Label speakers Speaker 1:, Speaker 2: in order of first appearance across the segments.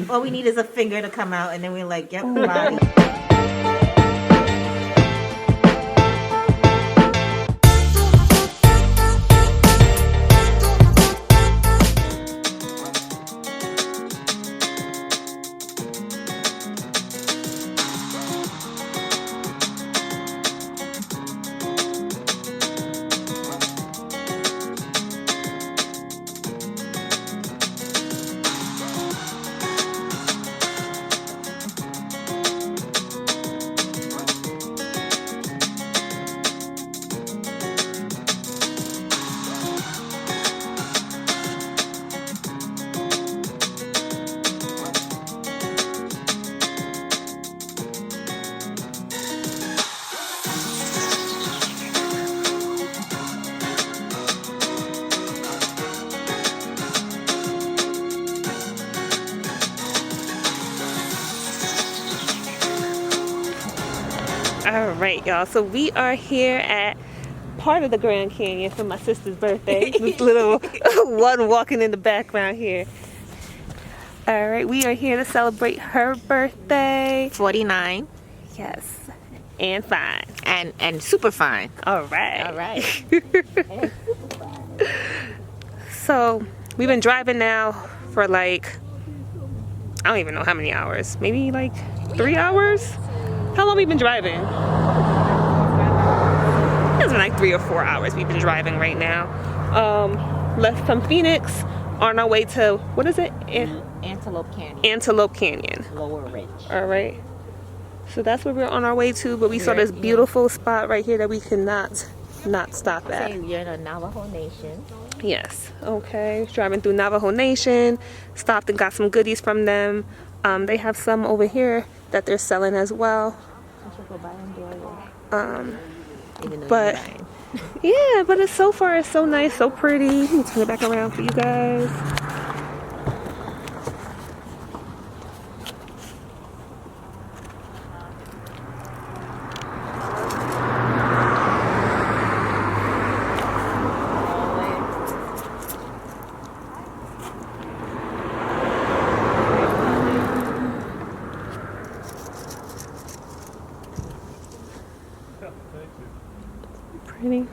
Speaker 1: All we need is a finger to come out, and then we're like, yep, body.
Speaker 2: All right, y'all. So we are here at part of the Grand Canyon for my sister's birthday. This little one walking in the background here. All right, we are here to celebrate her birthday.
Speaker 1: 49
Speaker 2: Yes, and fine.
Speaker 1: and super fine.
Speaker 2: All right.
Speaker 1: All right.
Speaker 2: So we've been driving now for like, I don't even know how many hours. Maybe like 3 hours? How long we been driving? It's been like 3 or 4 hours we've been driving right now. Left from Phoenix on our way to, what is it?
Speaker 1: Antelope Canyon.
Speaker 2: Antelope Canyon.
Speaker 1: Lower Ridge.
Speaker 2: All right. So that's where we're on our way to, but we saw this beautiful spot right here that we cannot not stop at.
Speaker 1: You're in the Navajo Nation.
Speaker 2: Yes. Okay. Driving through Navajo Nation, stopped and got some goodies from them. They have some over here that they're selling as well. But yeah, but it's so far, it's so nice, so pretty. Let me turn it back around for you guys. Pretty.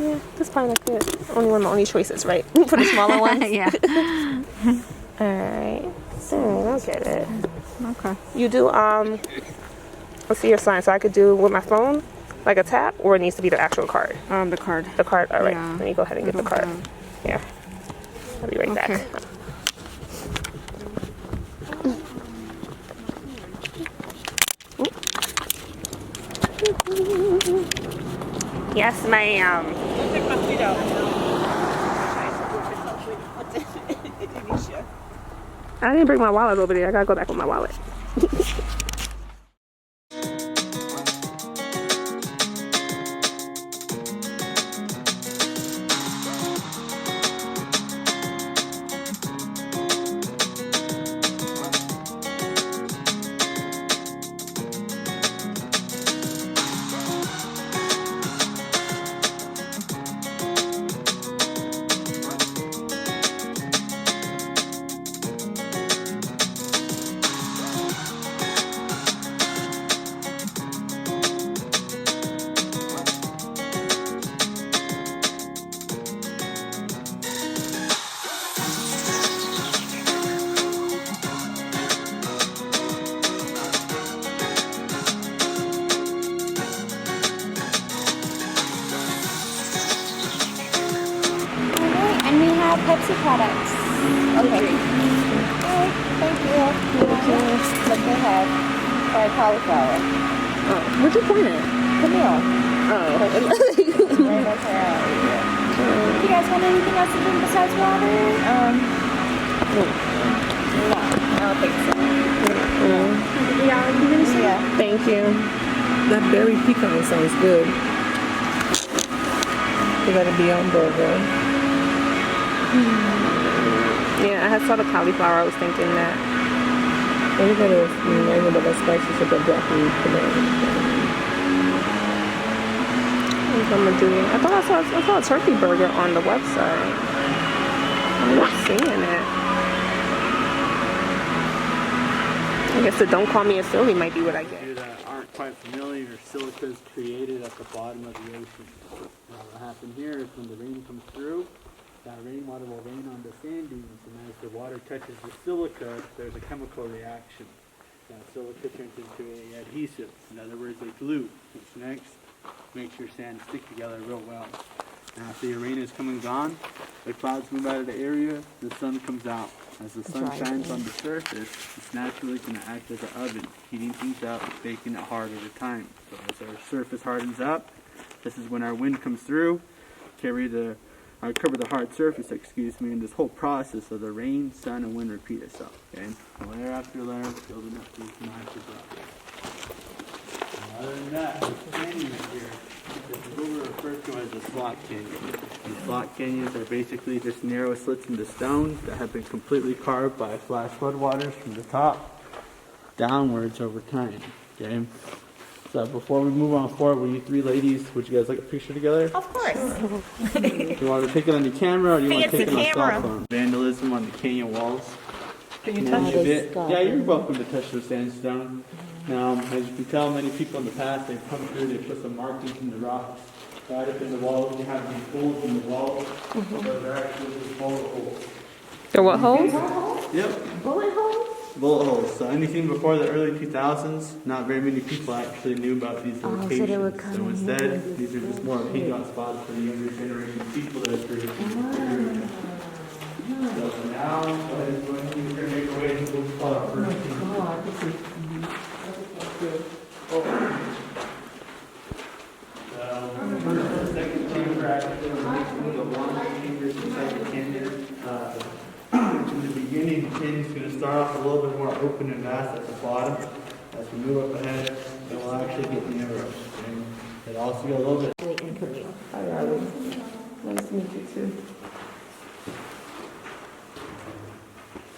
Speaker 2: Yeah, that's fine. That's good. Only one of the only choices, right? For the smaller ones.
Speaker 1: Yeah.
Speaker 2: All right. I'll get it.
Speaker 1: Okay.
Speaker 2: You do let's see your sign, so I could do with my phone. Like a tap, or it needs to be the actual card?
Speaker 3: The card.
Speaker 2: The card? All right.
Speaker 3: Yeah.
Speaker 2: Let me go ahead and get the card. Here. I'll be right back.
Speaker 3: Okay.
Speaker 2: Yes, ma'am. I didn't bring my wallet over there. I gotta go back with my wallet.
Speaker 4: And we have Pepsi products.
Speaker 1: Okay. Thank you. Look ahead. Fried cauliflower.
Speaker 2: Oh, where'd you point at?
Speaker 1: Camille.
Speaker 2: Oh.
Speaker 1: Right up her alley.
Speaker 4: Do you guys want anything else to drink besides water?
Speaker 1: No, I don't think so. Yeah.
Speaker 2: Thank you.
Speaker 5: That berry pecan sounds good. They got a Beyond Burger.
Speaker 2: Yeah, I saw the cauliflower. I was thinking that.
Speaker 5: And we got a remind about that spicy shit that broccoli tomato.
Speaker 2: I saw a turkey burger on the website. I'm not seeing it. I guess the Don't Call Me a Silly might be what I get.
Speaker 6: You that aren't quite familiar, silica is created at the bottom of the ocean. Now what happened here is when the rain comes through, that rainwater will rain on the sand dunes, and as the water touches the silica, there's a chemical reaction. That silica turns into an adhesive, in other words, a glue, which next makes your sand stick together real well. Now after your rain is come and gone, the clouds move out of the area, the sun comes out. As the sun shines on the surface, it's naturally going to act as an oven, heating things up, making it hard over time. So as our surface hardens up, this is when our wind comes through, cover the hard surface, and this whole process of the rain, sun, and wind repeat itself. Okay, layer after layer, building up these massive rocks. Other than that, this canyon right here, this is what we refer to as a slot canyon. These slot canyons are basically just narrow slits in the stones that have been completely carved by flash floodwaters from the top downwards over time. Okay. So before we move on forward, will you three ladies, would you guys like a picture together?
Speaker 1: Of course.
Speaker 6: Do you want to take it on your camera or do you want to take it on
Speaker 1: Fancy
Speaker 6: cell phone? Vandalism on the canyon walls.
Speaker 5: Can you
Speaker 6: Touch
Speaker 5: touch
Speaker 6: a
Speaker 5: it?
Speaker 6: bit. Yeah, you're welcome to touch the sandstone. Now, as you can tell, many people in the past, they've come through, they put some markings in the rocks. Right up in the walls, you have these holes in the walls. Those are actually just bullet holes.
Speaker 2: They're what holes?
Speaker 6: Yep,
Speaker 1: Bullet holes?
Speaker 6: bullet holes. So anything before the early 2000s, not very many people actually knew about these locations. So instead, these are just more hangout spots for the younger generation of people that are through. So now, go ahead and make your way to the spot first. First, second chamber actually mixing the one chambers inside the canyon. In the beginning, the canyon's going to start off a little bit more open and vast at the bottom. As we move up ahead, it will actually get narrow. And it'll also get a little bit.
Speaker 5: Hi, Riley. Nice to meet you too.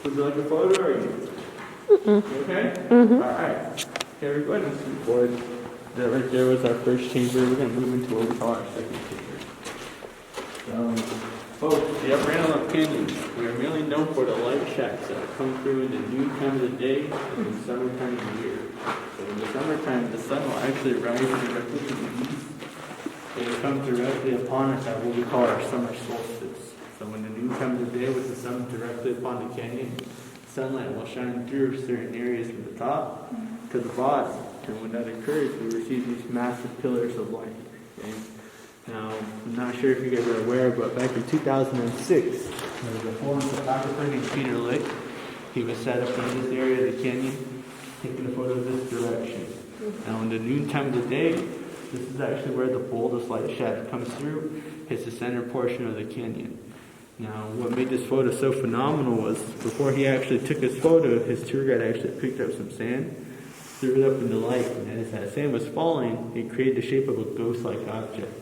Speaker 6: Would you like a photo or you? You okay? Mm-hmm. All right. Okay, we're going to move forward. That right there was our first chamber. We're going to move into what we call our second chamber. Folks, the Upper Antelope Canyon, we are mainly known for the light shacks that come through in the noon time of the day and the summertime of the year. So in the summertime, the sun will actually rise directly to the east. It will come directly upon us at what we call our summer solstice. So when the noon time of the day with the sun directly upon the canyon, sunlight will shine through certain areas from the top to the bottom. And when that occurs, we receive these massive pillars of light. Okay? Now, I'm not sure if you guys are aware, but back in 2006, there was a foreign photographer named Peter Lick. He was set up in this area of the canyon, taking a photo of this direction. Now, in the noon time of the day, this is actually where the boldest light shaft comes through. It's the center portion of the canyon. Now, what made this photo so phenomenal was before he actually took his photo, his tour guide actually picked up some sand, threw it up in the light, and as that sand was falling, it created the shape of a ghost-like object.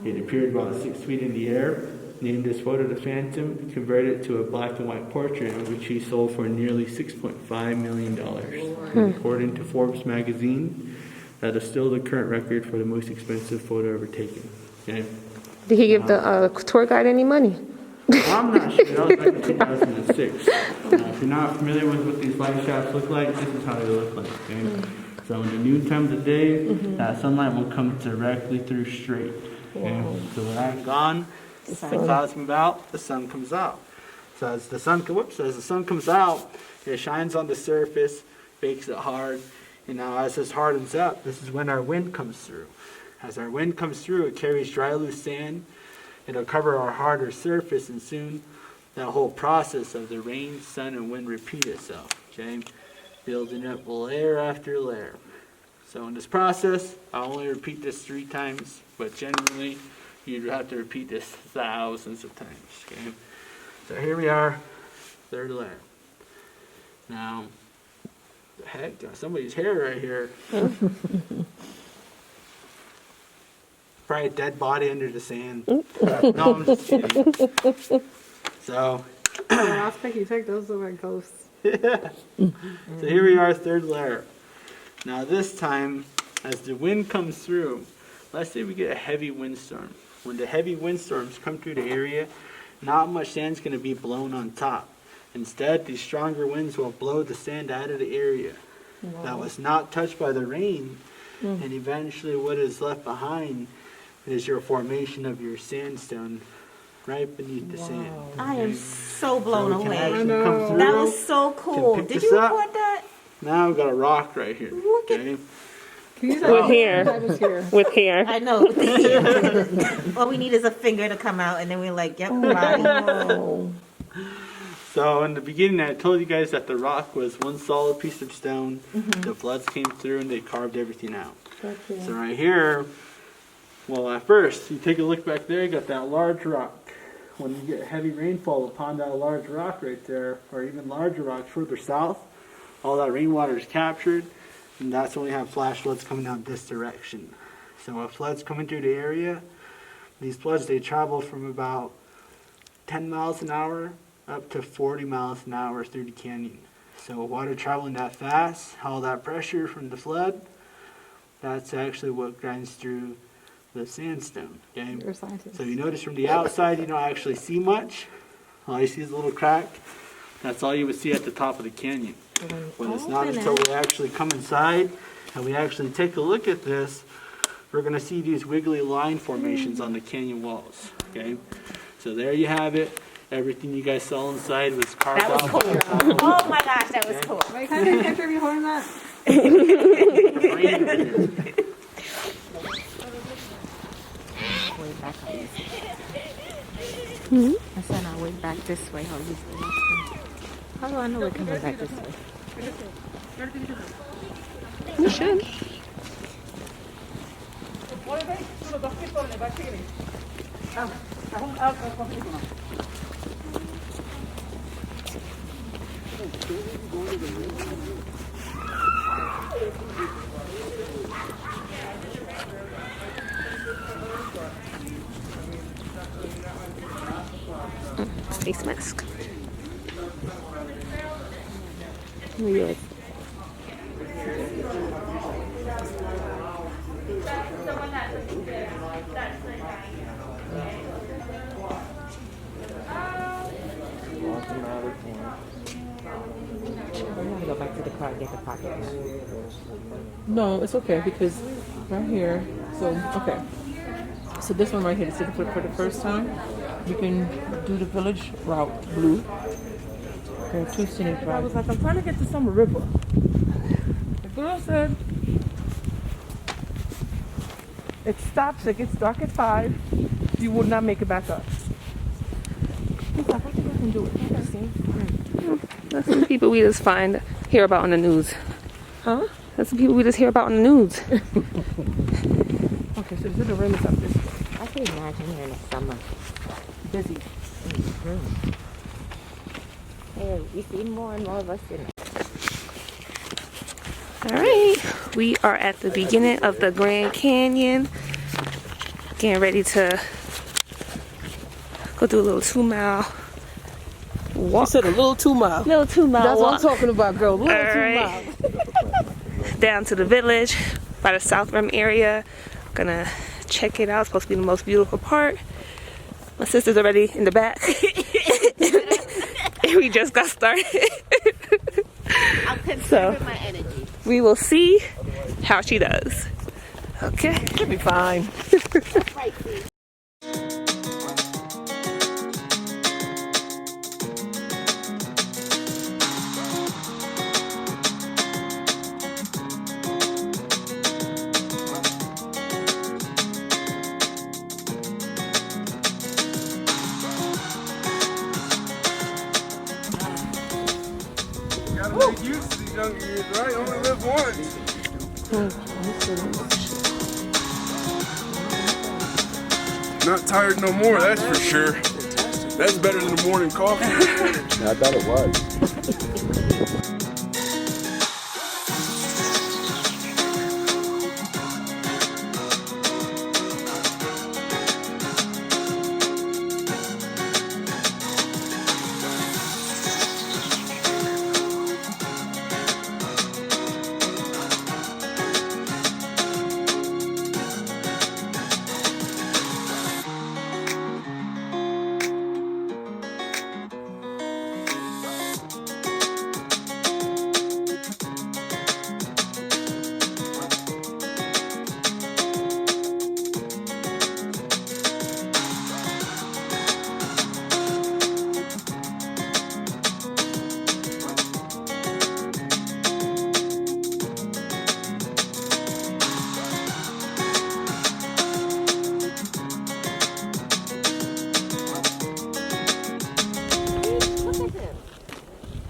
Speaker 6: It appeared about 6 feet in the air, named this photo the Phantom, converted it to a black and white portrait, which he sold for nearly $6.5 million. And according to Forbes magazine, that is still the current record for the most expensive photo ever taken. Okay?
Speaker 2: Did he give the tour guide any money?
Speaker 6: I'm not sure. That was back in 2006. If you're not familiar with what these light shafts look like, this is how they look like. Okay? So in the noon time of the day, that sunlight will come directly through straight. Okay? So when I'm gone, the clouds move out, the sun comes out. So as the sun comes out, it shines on the surface, bakes it hard, and now as this hardens up, this is when our wind comes through. As our wind comes through, it carries dry, loose sand. It'll cover our harder surface, and soon that whole process of the rain, sun, and wind repeat itself, okay? Building up layer after layer. So in this process, I'll only repeat this 3 times, but generally, you'd have to repeat this thousands of times, okay? So here we are, 3rd layer. Now, the heck, got somebody's hair right here. Probably a dead body under the sand. No, I'm just kidding. So,
Speaker 5: I was thinking you take those look like ghosts.
Speaker 6: yeah. So here we are, 3rd layer. Now this time, as the wind comes through, let's say we get a heavy windstorm. When the heavy windstorms come through the area, not much sand's going to be blown on top. Instead, these stronger winds will blow the sand out of the area that was not touched by the rain, and eventually what is left behind is your formation of your sandstone right beneath the sand.
Speaker 1: I am so blown
Speaker 6: So we can
Speaker 1: away.
Speaker 6: actually come through,
Speaker 1: That was so cool.
Speaker 6: pick
Speaker 1: Did
Speaker 6: this
Speaker 1: you
Speaker 6: up.
Speaker 1: record that?
Speaker 6: Now we've got a rock right here.
Speaker 1: Look at-
Speaker 6: Okay?
Speaker 2: With hair. With hair.
Speaker 1: I know. All we need is a finger to come out, and then we're like, yep, body.
Speaker 6: So in the beginning, I told you guys that the rock was one solid piece of stone. The floods came through and they carved everything out. So right here, well, at first, you take a look back there, you got that large rock. When you get heavy rainfall upon that large rock right there, or even larger rocks further south, all that rainwater is captured, and that's when we have flash floods coming out this direction. So with floods coming through the area, these floods, they travel from about 10 miles an hour up to 40 miles an hour through the canyon. So water traveling that fast, all that pressure from the flood, that's actually what grinds through the sandstone. Okay?
Speaker 5: You're a scientist.
Speaker 6: So you notice from the outside you don't actually see much. All you see is a little crack. That's all you would see at the top of the canyon. When it's not until we actually come inside and we actually take a look at this, we're going to see these wiggly line formations on the canyon walls. Okay? So there you have it. Everything you guys saw inside was carved
Speaker 1: That was
Speaker 6: out.
Speaker 1: cool. Oh my gosh, that was cool.
Speaker 5: Wait, can I take a picture of you holding that?
Speaker 1: Way back up. I said our way back this way. How do I know we're coming back this way?
Speaker 2: You should. Face mask. Yes.
Speaker 1: We're gonna go back to the car and get the pocket.
Speaker 5: No, it's okay because right here. So okay. So this one right here, the city for the first time, we can do the village route blue. There are 2 scenic routes. I was like, I'm trying to get to Summer River. The girl said, It stops. It gets dark at 5. You will not make it back up. I think I can do it. See?
Speaker 2: That's some people we just hear about on the news.
Speaker 5: Huh?
Speaker 2: That's the people we just hear about on the news.
Speaker 5: Okay, so the rim is up this way.
Speaker 1: I can imagine here in the summer.
Speaker 5: Busy.
Speaker 1: Hey, we see more and more of us in it.
Speaker 2: All right, we are at the beginning of the Grand Canyon. Getting ready to go do a little 2-mile walk.
Speaker 5: You said a little 2 mile.
Speaker 2: Little 2-mile
Speaker 5: That's
Speaker 2: walk.
Speaker 5: what I'm talking about, girl. Little 2
Speaker 2: Alright.
Speaker 5: miles.
Speaker 2: Down to the village by the South Rim area. Gonna check it out. It's supposed to be the most beautiful part. My sister's already in the back. And we just got started.
Speaker 1: I'm conserving my energy.
Speaker 2: We will see how she does. Okay.
Speaker 5: She'll be fine.
Speaker 1: Right, see.
Speaker 3: Gotta make use of these young years, right? Only live once. Not tired no more, that's for sure. That's better than the morning coffee.
Speaker 7: I bet it was.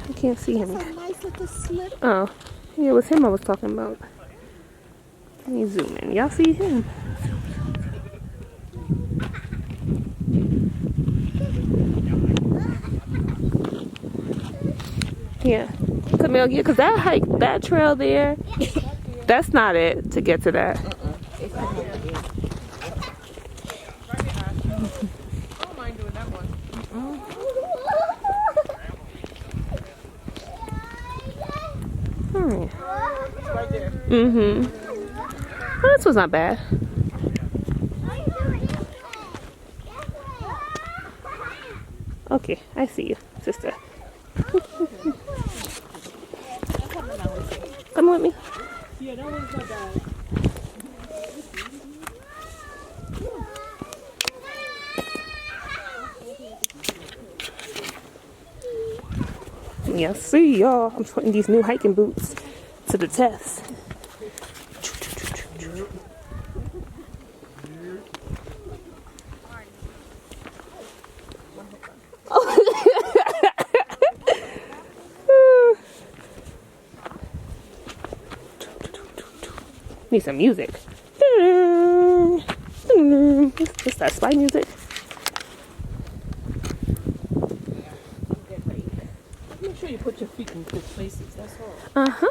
Speaker 2: I can't see him.
Speaker 1: Nice little slip.
Speaker 2: Oh, yeah, it was him I was talking about. Let me zoom in. Y'all see him? Yeah. Camille, yeah, because that hike, that trail there, that's not it to get to that. Mm-hmm. Oh, this was not bad. Okay, I see you, sister. Come with me.
Speaker 5: Yeah, that one's not bad.
Speaker 2: Yeah, see y'all. I'm putting these new hiking boots to the test. Need some music. What's that spy music?
Speaker 5: Make sure you put your feet in good places, that's all.
Speaker 2: Uh-huh.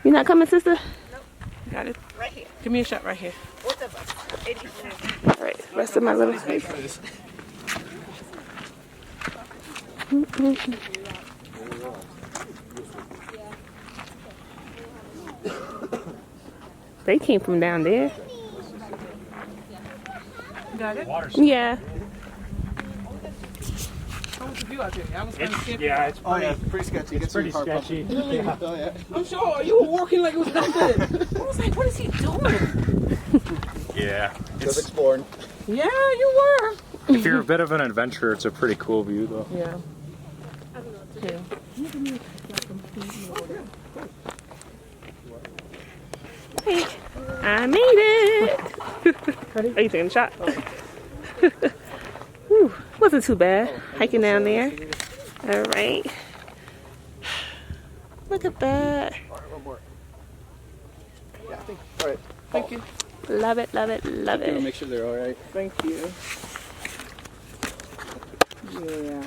Speaker 2: You not coming, sister?
Speaker 5: Got it? Right here. Give me a shot right here.
Speaker 2: All right, rest of my little face. They came from down there.
Speaker 5: Got it?
Speaker 2: Yeah.
Speaker 5: How was the view out there? I was kind of scared.
Speaker 6: Yeah, it's
Speaker 7: Oh yeah, pretty sketchy. Get
Speaker 6: pretty sketchy. Yeah.
Speaker 7: Oh yeah.
Speaker 5: I'm sure you were walking like it was nothing. I was like, what is he doing?
Speaker 6: Yeah.
Speaker 7: Just exploring.
Speaker 5: Yeah, you were.
Speaker 8: If you're a bit of an adventurer, it's a pretty cool view, though.
Speaker 5: Yeah. Okay.
Speaker 2: Hey. I made it. Are you taking a shot? Whew, wasn't too bad. Hiking down there. All right. Look at that.
Speaker 7: Yeah, I think. All right.
Speaker 5: Thank you.
Speaker 2: Love it, love it, love it.
Speaker 7: Make sure they're all right.
Speaker 5: Thank you. Yeah.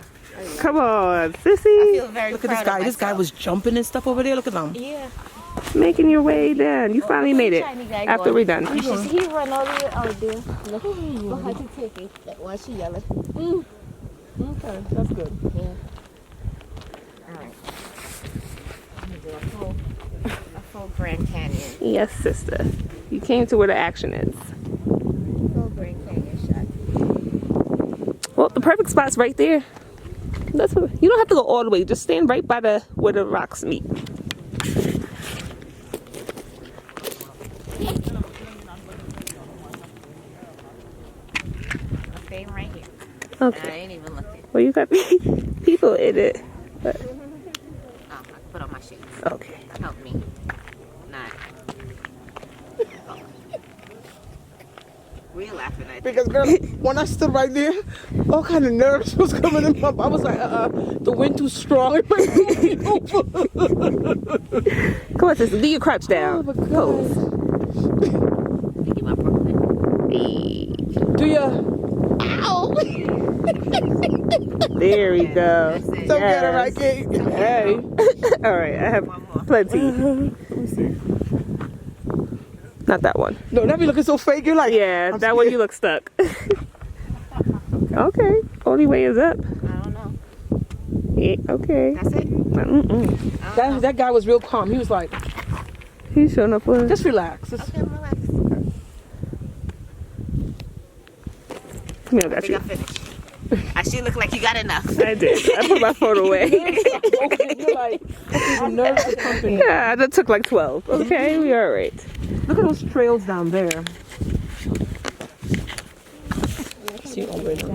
Speaker 2: Come on,
Speaker 1: I
Speaker 2: sissy.
Speaker 1: feel very
Speaker 5: Look at
Speaker 1: proud
Speaker 5: this guy.
Speaker 1: of
Speaker 5: This guy
Speaker 1: myself.
Speaker 5: was jumping and stuff over there. Look at him.
Speaker 1: Yeah.
Speaker 2: Making your way down. You finally made it after we're done.
Speaker 4: You should see he run over here. Oh, dear. Look how she take it. That one she yelling.
Speaker 5: Okay, that's good.
Speaker 1: All right. I'm gonna do a full Grand Canyon.
Speaker 2: Yes, sister. You came to where the action is.
Speaker 1: Full Grand Canyon shot.
Speaker 2: Well, the perfect spot's right there. That's what, you don't have to go all the way. Just stand right by the where the rocks meet.
Speaker 1: I'm staying right here.
Speaker 2: Okay.
Speaker 1: I ain't even looking.
Speaker 2: Well, you got people in it. But,
Speaker 1: Oh, I can put on my shoes.
Speaker 2: okay.
Speaker 1: Help me. Not. We're laughing at this.
Speaker 5: Because girl, when I stood right there, all kind of nerves was coming in my. I was like, the wind too strong. It might roll me over.
Speaker 2: Come on, sister. Do your crouch down.
Speaker 5: Oh my God.
Speaker 2: Pose.
Speaker 1: Think about Brooklyn.
Speaker 2: Hey.
Speaker 5: Do ya?
Speaker 2: There we go.
Speaker 1: That's it.
Speaker 5: Don't get it right, Kate. Hey.
Speaker 2: All right, I have
Speaker 1: One more.
Speaker 2: plenty. Not that one.
Speaker 5: No, that be looking so fake. You're like,
Speaker 2: Yeah,
Speaker 5: I'm
Speaker 2: that one
Speaker 5: scared.
Speaker 2: you look stuck. Okay, only way is up.
Speaker 1: I don't know.
Speaker 2: Yeah, okay.
Speaker 1: That's it?
Speaker 2: Mm-mm.
Speaker 5: That guy was real calm. He was like,
Speaker 2: He's showing up with.
Speaker 5: just relax. Just,
Speaker 1: Okay, relax.
Speaker 2: Come here, I
Speaker 1: I
Speaker 2: got
Speaker 1: think I
Speaker 2: you.
Speaker 1: finished. I should look like you got enough.
Speaker 2: I did. I put my phone away.
Speaker 5: you're like, the nerves are pumping.
Speaker 2: Yeah, that took like 12. Okay, we all right.
Speaker 5: Look at those trails down there. See over there.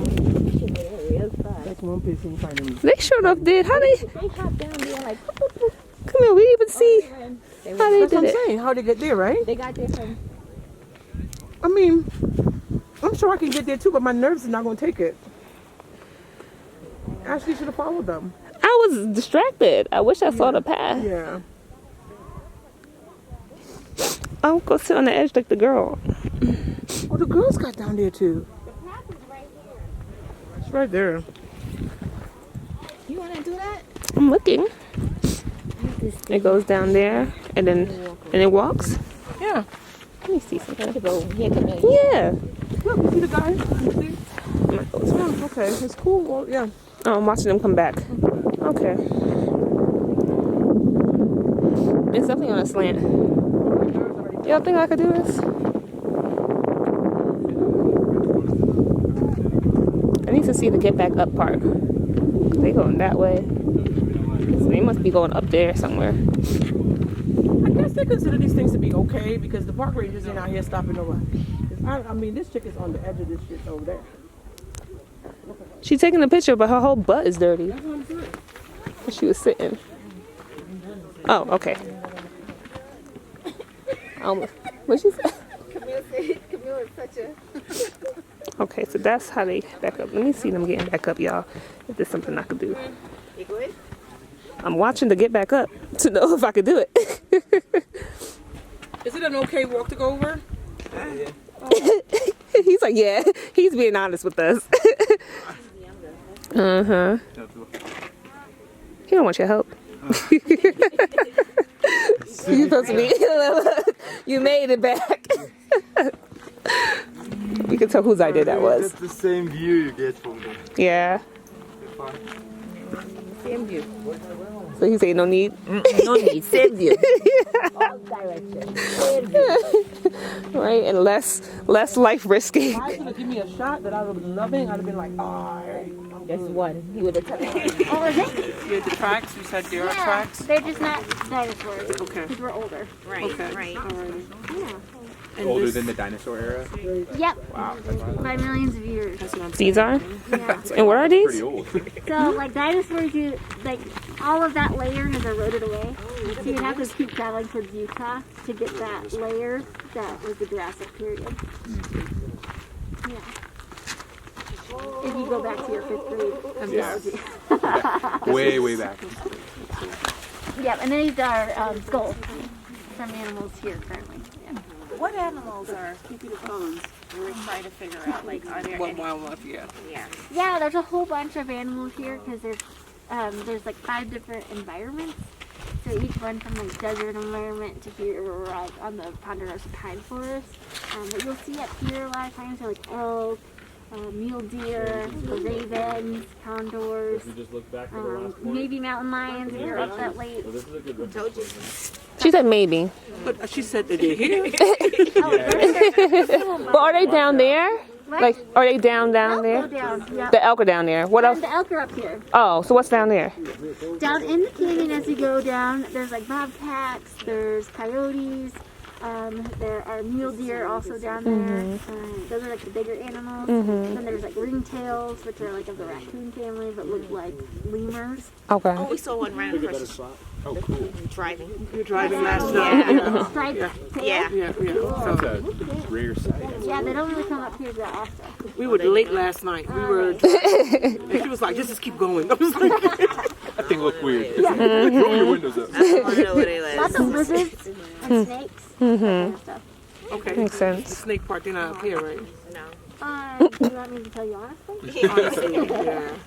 Speaker 5: That's one place you find them.
Speaker 2: They showed up, did. How they?
Speaker 4: They hop down there like,
Speaker 2: Come here, we didn't even see how they
Speaker 5: That's what
Speaker 2: did
Speaker 5: I'm
Speaker 2: it.
Speaker 5: saying. How they get there, right?
Speaker 4: they got there from.
Speaker 5: I mean, I'm sure I can get there too, but my nerves are not going to take it. Ashley should have followed them.
Speaker 2: I was distracted. I wish I saw the path.
Speaker 5: Yeah.
Speaker 2: I'll go sit on the edge like the girl.
Speaker 5: Oh, the girls got down there too. It's right there.
Speaker 4: You want to do that?
Speaker 2: I'm looking. It goes down there and then it walks.
Speaker 5: Yeah.
Speaker 2: Let me see something.
Speaker 4: Go here, Camille.
Speaker 2: Yeah.
Speaker 5: Look, you see the guy? You see?
Speaker 2: I'm not going to-
Speaker 5: Oh, okay. It's cool. Well, yeah.
Speaker 2: Oh, I'm watching them come back. Okay. It's definitely on a slant. Y'all think I could do this? I need to see the get back up part. They going that way. So they must be going up there somewhere.
Speaker 5: I guess they consider these things to be okay because the park rangers ain't out here stopping nobody. I mean, this chick is on the edge of this shit over there.
Speaker 2: She's taking a picture, but her whole butt is dirty. She was sitting. Oh, okay. What she said?
Speaker 1: Camille is such a...
Speaker 2: Okay, so that's how they back up. Let me see them getting back up, y'all. If there's something I could do.
Speaker 1: You good?
Speaker 2: I'm watching to get back up to know if I could do it.
Speaker 5: Is it an okay walk to go over?
Speaker 2: He's like, yeah. He's being honest with us. Uh-huh. He don't want your help. You supposed to be. You made it back. You can tell whose idea that was.
Speaker 7: That's the same view you get from them.
Speaker 2: Yeah.
Speaker 1: Same view.
Speaker 2: So he said no need.
Speaker 1: No need. Same view.
Speaker 2: Right, and less life risky.
Speaker 5: If I should have given me a shot that I would have been loving, I'd have been like, alright.
Speaker 1: Guess what? He would have told me.
Speaker 4: Oh, is it?
Speaker 5: Yeah, the tracks, you said there are tracks?
Speaker 4: They're just not dinosaurs.
Speaker 5: Okay.
Speaker 4: Because we're older.
Speaker 1: Right,
Speaker 5: Okay.
Speaker 1: right.
Speaker 5: Alright.
Speaker 4: Yeah.
Speaker 9: Older than the dinosaur era?
Speaker 4: Yep. By millions of years.
Speaker 2: These are?
Speaker 4: Yeah.
Speaker 2: And what are these?
Speaker 9: Pretty old.
Speaker 4: So, like, dinosaurs, like, all of that layer has eroded away. So you'd have to keep traveling towards Utah to get that layer that was the Jurassic period. Yeah. If you go back to your 5th grade of biology.
Speaker 9: Way back.
Speaker 4: Yep, and these are skulls from animals here currently. Yeah.
Speaker 1: What animals are keeping the bones? We were trying to figure out, like, are there any?
Speaker 5: Wildlife, yeah.
Speaker 1: Yeah.
Speaker 4: Yeah, there's a whole bunch of animals here because there's like 5 different environments. So each one from like desert environment to here like on the Ponderosa Pine Forest. What you'll see up here a lot of times are like elk, mule deer, ravens, condors, maybe mountain lions if you're up that late.
Speaker 1: Told you.
Speaker 2: She said maybe.
Speaker 5: But she said that they're here.
Speaker 2: But are they down there? Like, are they down
Speaker 4: Go
Speaker 2: there?
Speaker 4: down, yeah.
Speaker 2: The elk are down there. What else?
Speaker 4: And the elk are up here.
Speaker 2: Oh, so what's down there?
Speaker 4: Down in the canyon as you go down, there's like bobcats, there's coyotes, there are mule deer also down there. Those are like the bigger animals. Then there's like ringtails, which are like of the raccoon family, but look like lemurs.
Speaker 2: Okay.
Speaker 1: Oh, we saw one ran across
Speaker 9: Oh, cool.
Speaker 1: driving.
Speaker 5: You're driving last night.
Speaker 4: Striped tail.
Speaker 1: Yeah.
Speaker 5: Yeah.
Speaker 9: That's a rare sight.
Speaker 4: Yeah, they don't really come up here that often.
Speaker 5: We were late last night. We were driving. And she was like, just keep going. I was like,
Speaker 9: That thing looked weird. Roll your windows up.
Speaker 1: I don't want to know what it
Speaker 4: Lots
Speaker 1: was.
Speaker 4: of lizards and snakes. That kind of stuff.
Speaker 5: okay.
Speaker 2: Makes
Speaker 5: The
Speaker 2: sense.
Speaker 5: snake part, they're not up here, right?
Speaker 1: No.
Speaker 4: Do you want me to tell you honestly?
Speaker 5: Honestly, yeah.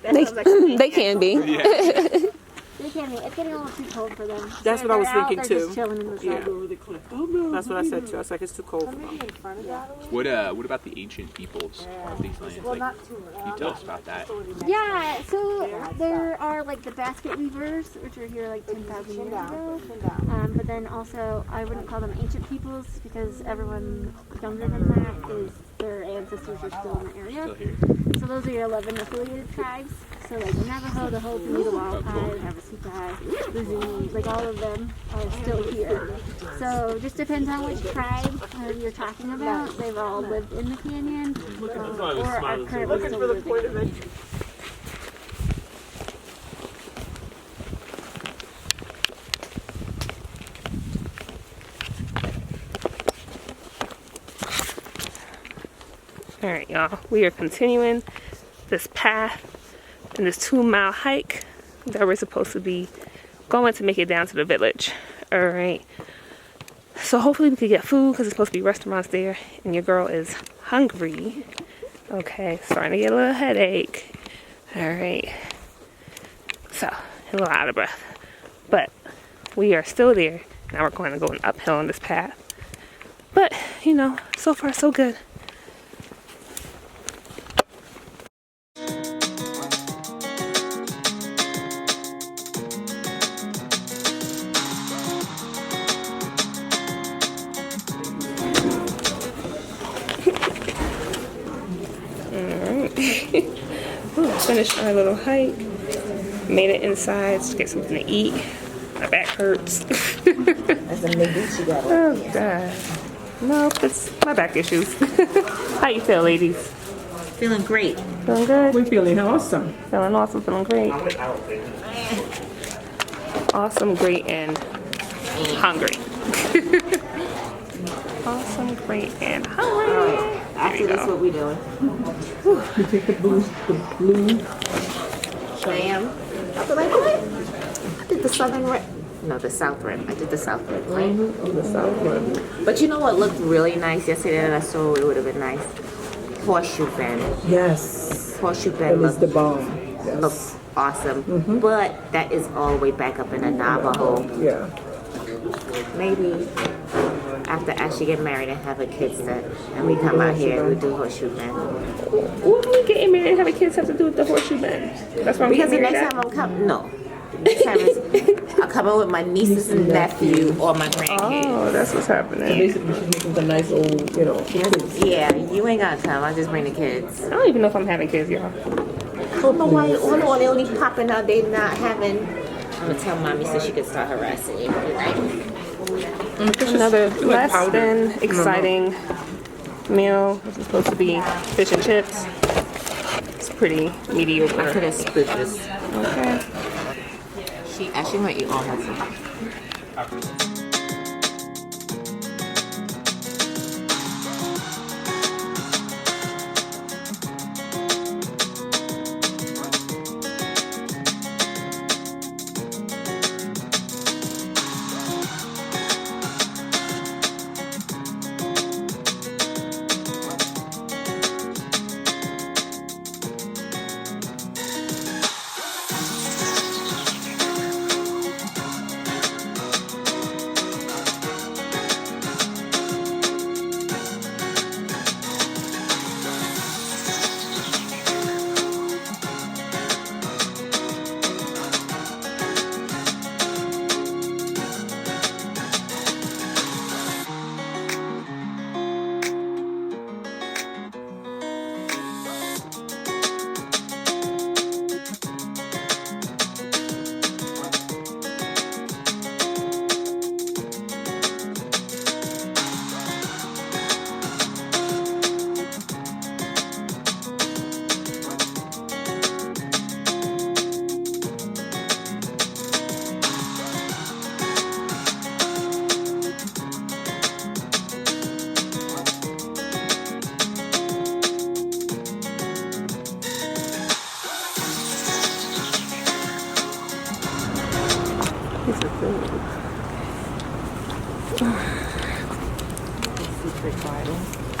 Speaker 1: That sounds like a
Speaker 2: They can be.
Speaker 4: They can be. It's getting a little too cold for them.
Speaker 5: That's what I was
Speaker 4: They're out,
Speaker 5: thinking,
Speaker 4: they're
Speaker 5: too.
Speaker 4: Just chilling in the sun.
Speaker 5: Yeah. That's what I said too. I was like, it's too cold for them.
Speaker 9: What about the ancient peoples of these lands? Like, can you tell us about that?
Speaker 4: Yeah, so there are like the basket weavers, which were here like 10,000 years ago. But then also, I wouldn't call them ancient peoples because everyone younger than that is their ancestors are still in the area.
Speaker 9: Still here.
Speaker 4: So those are your 11 affiliated tribes. So like the Navajo, the Hopi, the Wallapai, the Havasupai, the Zuni, like all of them are still here. So just depends on which tribe you're talking about. They've all lived in the canyon or are currently still living.
Speaker 2: All right, y'all. We are continuing this path and this 2-mile hike that we're supposed to be going to make it down to the village. All right. So hopefully we can get food because it's supposed to be restaurants there, and your girl is hungry. Okay, starting to get a little headache. All right. So a little out of breath, but we are still there. Now we're going to go an uphill on this path. But you know, so far so good. Finished our little hike. Made it inside to get something to eat. My back hurts. Oh God. No, it's my back issues. How you feel, ladies?
Speaker 1: Feeling great.
Speaker 2: Feeling good?
Speaker 5: We're feeling awesome.
Speaker 2: Feeling awesome, feeling great. Awesome, great, and hungry. Awesome, great, and hungry.
Speaker 1: After this, what we doing?
Speaker 5: You take the blue.
Speaker 1: Bam. I feel like what? I did the southern rim. No, the south rim. I did the south rim, right?
Speaker 5: On the south rim.
Speaker 1: But you know what looked really nice yesterday that I saw? It would have been nice. Horseshoe bend.
Speaker 5: Yes.
Speaker 1: Horseshoe
Speaker 5: That
Speaker 1: bend
Speaker 5: is the bomb. Yes.
Speaker 1: looks awesome. But that is all the way back up in the Navajo.
Speaker 5: Yeah.
Speaker 1: Maybe after Ashley get married and have her kids set, and we come out here and we do horseshoe bend.
Speaker 2: What do we getting married and having kids have to do with the horseshoe bend? That's why I'm
Speaker 1: Because the
Speaker 2: getting
Speaker 1: next
Speaker 2: married
Speaker 1: time I'm coming, no. Next time is I'm coming with my nieces and nephew or my grandkids.
Speaker 2: Oh, that's what's happening.
Speaker 5: Basically, she's making the nice old, kids.
Speaker 1: Yeah, you ain't gotta come. I'll just bring the kids.
Speaker 2: I don't even know if I'm having kids, y'all.
Speaker 1: I don't know why. Hold on, they only popping out. They not having. I'm gonna tell mommy so she can start harassing you. Right?
Speaker 2: Another less than exciting meal. This is supposed to be fish and chips. It's pretty mediocre.
Speaker 1: I could have split this.
Speaker 2: Okay.
Speaker 1: She actually might eat all her food.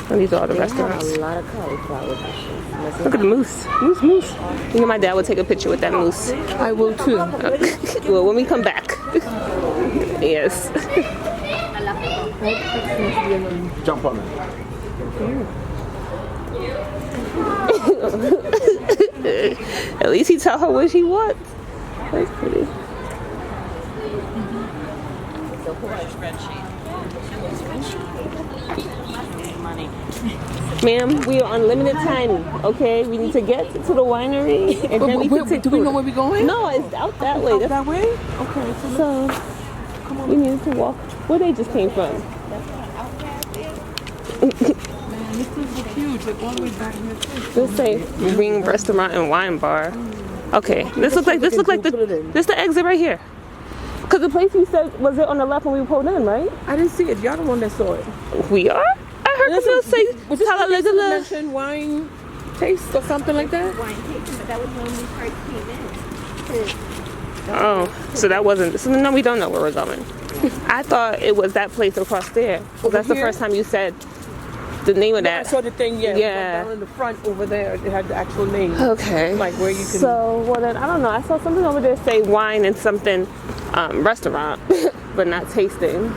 Speaker 2: And these are all the
Speaker 1: They
Speaker 2: restaurants.
Speaker 1: have a lot of cauliflower dishes.
Speaker 2: Look at the moose. Moose. You know, my dad would take a picture with that moose.
Speaker 5: I will too.
Speaker 2: Well, when we come back. Yes.
Speaker 7: Jump on it.
Speaker 2: At least he tell her what she wants. That's pretty. Ma'am, we are on limited time, okay? We need to get to the winery and then we can take
Speaker 5: Do we know
Speaker 2: food.
Speaker 5: where we're going?
Speaker 2: No, it's out that way. That's-
Speaker 5: That way? Okay.
Speaker 2: So, we need to walk where they just came from.
Speaker 5: This is huge. Like all the way back here.
Speaker 2: Let's say Ring Restaurant and Wine Bar. Okay, this looks like the exit right here. Cause the place you said was it on the left when we pulled in, right?
Speaker 5: I didn't see it. Y'all the one that saw it.
Speaker 2: We are. I heard Camille say
Speaker 5: Was this when they
Speaker 2: Talalagala.
Speaker 5: mentioned wine taste or something like that?
Speaker 4: Wine tasting, but that was when we first came in.
Speaker 2: Oh, so that wasn't. So no, we don't know where we're going. I thought it was that place across there.
Speaker 5: Over
Speaker 2: That's the
Speaker 5: here?
Speaker 2: first time you said the name of
Speaker 5: I
Speaker 2: that.
Speaker 5: saw the thing, yeah.
Speaker 2: Yeah.
Speaker 5: Down in the front over there, it had the actual name.
Speaker 2: Okay.
Speaker 5: Like where you can.
Speaker 2: So, well then, I don't know. I saw something over there say wine and something restaurant, but not tasting.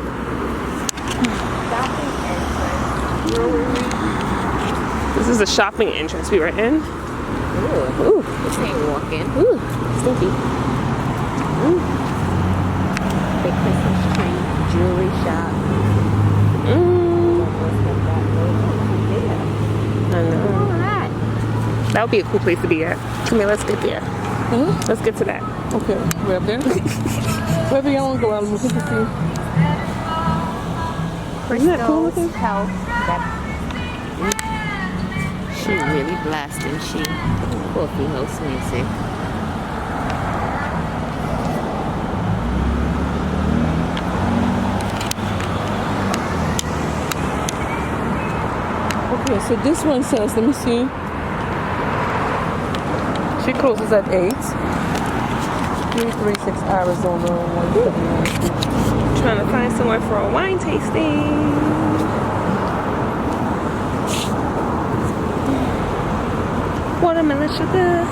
Speaker 2: This is the shopping entrance we were in.
Speaker 1: Ooh. This ain't walking.
Speaker 2: Ooh, stinky.
Speaker 1: The Christmas tree, jewelry shop.
Speaker 2: I know. That would be a cool place to be at. Come here, let's get there. Let's get to that.
Speaker 5: Okay, we're up there. Wherever y'all want to go, I'm looking to see.
Speaker 2: Isn't that cool looking?
Speaker 1: She really blasting. She coffee house music.
Speaker 5: Okay, so this one says, let me see. She closes at 8. 336 Arizona 179.
Speaker 2: Trying to find somewhere for a wine tasting. Watermelon sugar.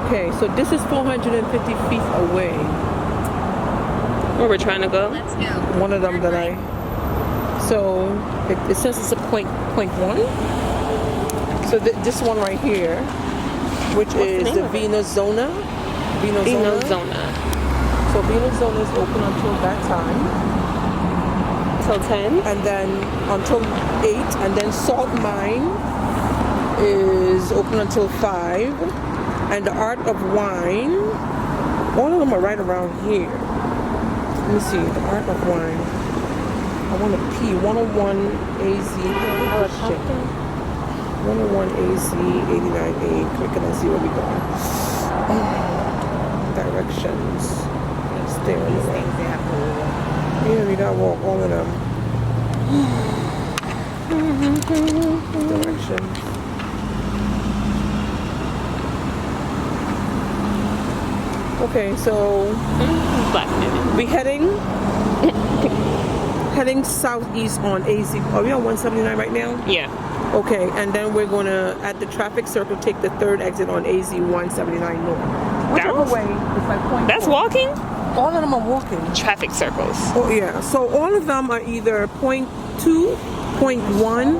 Speaker 5: Okay, so this is 450 feet away.
Speaker 2: Where we're trying to go?
Speaker 5: One of them that I. So it says it's a point one. So this one right here, which is
Speaker 2: name
Speaker 5: the
Speaker 2: of it?
Speaker 5: Vino Zona. Vino
Speaker 2: Vino
Speaker 5: Zona.
Speaker 2: Zona.
Speaker 5: So Vino Zona is open until that time.
Speaker 2: Till 10?
Speaker 5: And then until 8, and then Salt Mine is open until 5, and the Art of Wine. All of them are right around here. Let me see, the Art of Wine. I want to pee. 101 AZ. 101 AZ 89A. Click it and see where we go. Directions. Stay on the way. Yeah, we gotta walk all of them. Directions. Okay, so we heading southeast on AZ. Are we on 179 right now?
Speaker 2: Yeah.
Speaker 5: Okay, and then we're gonna at the traffic circle take the third exit on AZ 179 north. Whichever way, it's like point.
Speaker 2: That's walking?
Speaker 5: All of them are walking.
Speaker 2: Traffic circles.
Speaker 5: Oh yeah, so all of them are either point 2, point 1.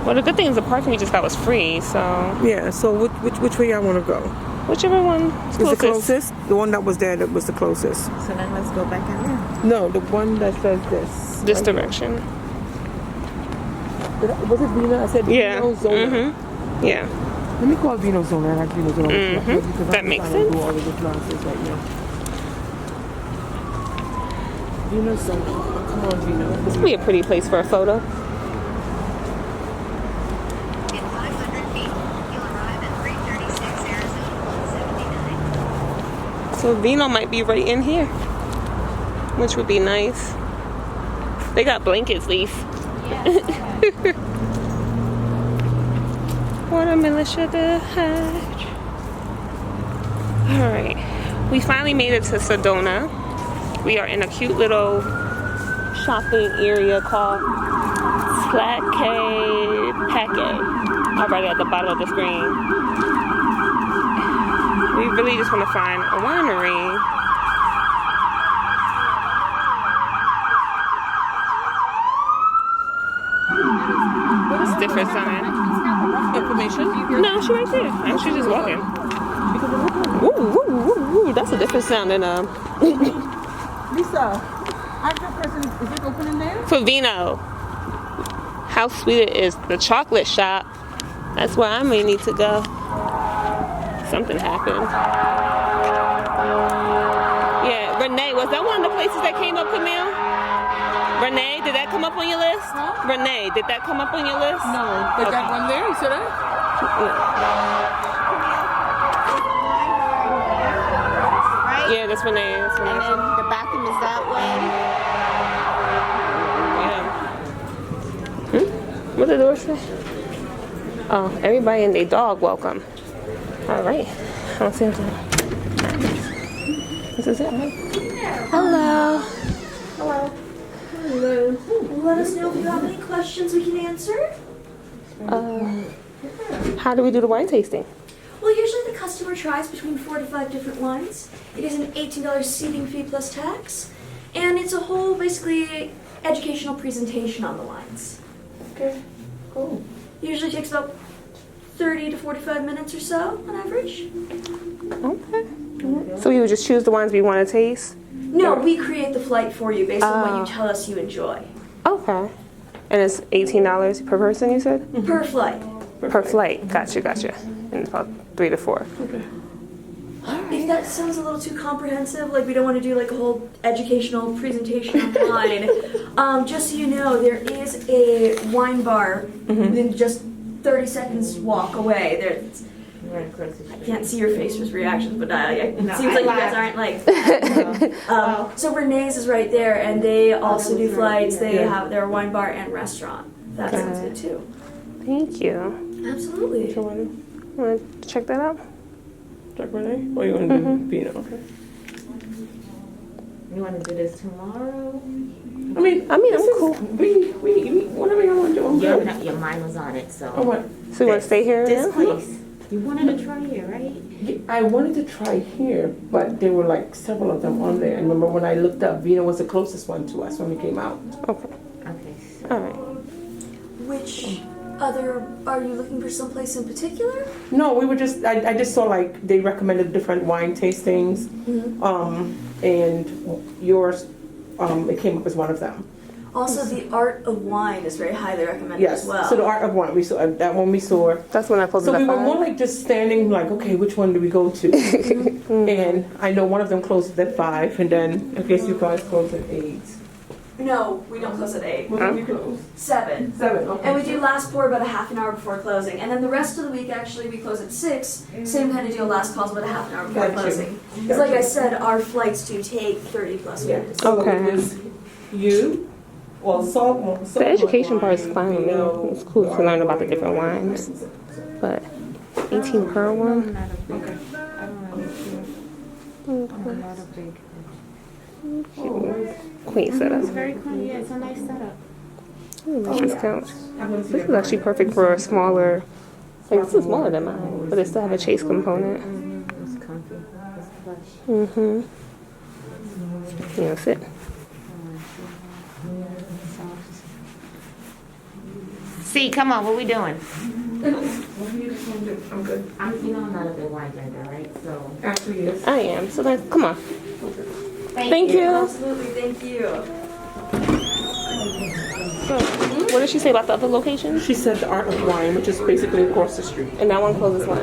Speaker 2: Well, the good thing is the parking we just got was free, so
Speaker 5: Yeah. So which way y'all want to go?
Speaker 2: whichever one is
Speaker 5: Is the
Speaker 2: closest.
Speaker 5: closest? The one that was there that was the closest.
Speaker 1: So then let's go back in there.
Speaker 5: No, the one that says this.
Speaker 2: This
Speaker 5: Right here.
Speaker 2: direction.
Speaker 5: Was it Vino? I said
Speaker 2: Yeah.
Speaker 5: Vino Zona.
Speaker 2: Mm-hmm. Yeah.
Speaker 5: Let me call Vino Zona. I like Vino Zona.
Speaker 2: Mhm.
Speaker 5: Because
Speaker 2: That
Speaker 5: I'm
Speaker 2: makes
Speaker 5: trying to
Speaker 2: sense.
Speaker 5: do all of this nonsense right now. Vino Zona. Come on, Vino.
Speaker 2: This would be a pretty place for a photo. So Vino might be right in here, which would be nice. They got blankets, Leaf. Watermelon sugar high. All right, we finally made it to Sedona. We are in a cute little shopping area called Tlaquepaque. Already at the bottom of the screen. We really just want to find a winery. What is different sign?
Speaker 5: Information?
Speaker 2: No, she right there. Oh, she's just walking. Woo, woo, woo, woo. That's a different sound than
Speaker 5: Lisa, ask that person, is it open in there?
Speaker 2: for Vino. How sweet it is. The chocolate shop. That's where I may need to go. Something happened. Yeah, Renee, was that one of the places that came up, Camille? Renee, did that come up on your list?
Speaker 5: Huh?
Speaker 2: Renee, did that come up on your list?
Speaker 5: No, but that one there, you said that?
Speaker 1: Right?
Speaker 2: Yeah, that's Renee. That's
Speaker 1: And
Speaker 2: Renee.
Speaker 1: then the bathroom is that way.
Speaker 2: Yeah. What did the door say? Oh, everybody and their dog welcome. All right. I don't see anything. This is it, right? Hello.
Speaker 10: Let us know if you have any questions we can answer.
Speaker 2: How do we do the wine tasting?
Speaker 10: Well, usually the customer tries between 4 to 5 different wines. It is an $18 seating fee plus tax, and it's a whole, basically, educational presentation on the wines.
Speaker 5: Okay, cool.
Speaker 10: Usually takes about 30 to 45 minutes or so on average.
Speaker 2: Okay. So we would just choose the wines we want to taste?
Speaker 10: No, we create the flight for you based on what you tell us you enjoy.
Speaker 2: Okay. And it's $18 per person, you said?
Speaker 10: Per flight.
Speaker 2: Per flight. Gotcha, gotcha. And it's about 3 to 4.
Speaker 10: If that sounds a little too comprehensive, like we don't want to do like a whole educational presentation on wine, just so you know, there is a wine bar within just 30 seconds walk away. There's, I can't see your face's reactions, but it seems like you guys aren't like that. So Renee's is right there, and they also do flights. They have their wine bar and restaurant. That sounds good too.
Speaker 2: Thank you.
Speaker 10: Absolutely.
Speaker 2: Want to check that out?
Speaker 5: Check Renee? Or you want to do Vino? Okay.
Speaker 1: You want to do this tomorrow?
Speaker 5: I mean,
Speaker 2: I'm cool.
Speaker 5: We whatever you want to do, I'm good.
Speaker 1: Your mind was on it, so.
Speaker 5: Oh, what?
Speaker 2: So you want to stay here?
Speaker 1: This
Speaker 2: now?
Speaker 1: place. You wanted to try here, right?
Speaker 5: I wanted to try here, but there were like several of them on there. And remember when I looked up, Vino was the closest one to us when we came out.
Speaker 2: Okay.
Speaker 1: Okay.
Speaker 2: All right.
Speaker 10: Which other, are you looking for someplace in particular?
Speaker 5: No, we were just, I just saw like they recommended different wine tastings. And yours, it came up as one of them.
Speaker 10: Also, the Art of Wine is very highly recommended
Speaker 5: Yes.
Speaker 10: as well.
Speaker 5: So the Art of Wine, we saw that one we saw.
Speaker 2: That's when I closed
Speaker 5: So
Speaker 2: at
Speaker 5: we were
Speaker 2: 5.
Speaker 5: more like just standing, like, okay, which one do we go to? And I know one of them closes at 5, and then I guess you guys close at 8.
Speaker 10: No, we don't close at 8.
Speaker 5: When do we close?
Speaker 10: 7.
Speaker 5: 7. Okay.
Speaker 10: And we do last pour about a half an hour before closing. And then the rest of the week, actually, we close at 6. Same kind of deal, last calls about a half an hour before
Speaker 5: Gotcha.
Speaker 10: closing. Because like I said, our flights do take 30 plus minutes.
Speaker 5: So
Speaker 2: Okay.
Speaker 5: it was you, well, salt.
Speaker 2: The education part is fine with me. It's cool to learn about the different wines. But 18 per one? Queen setup.
Speaker 1: Very cool. Yeah, it's a nice setup.
Speaker 2: Nice discount. This is actually perfect for a smaller. Like this is smaller than mine, but it still have a chase component.
Speaker 1: It's comfy. It's plush.
Speaker 2: Mhm. Yeah, sit.
Speaker 1: See, come on, what we doing?
Speaker 5: I'm good.
Speaker 1: I'm not a big wine drinker, right? So.
Speaker 5: Actually, yes.
Speaker 2: I am. So then, come on. Thank you.
Speaker 10: Absolutely, thank you.
Speaker 2: So, what did she say about the other locations?
Speaker 5: She said the Art of Wine, which is basically across the street.
Speaker 2: And that one closes when?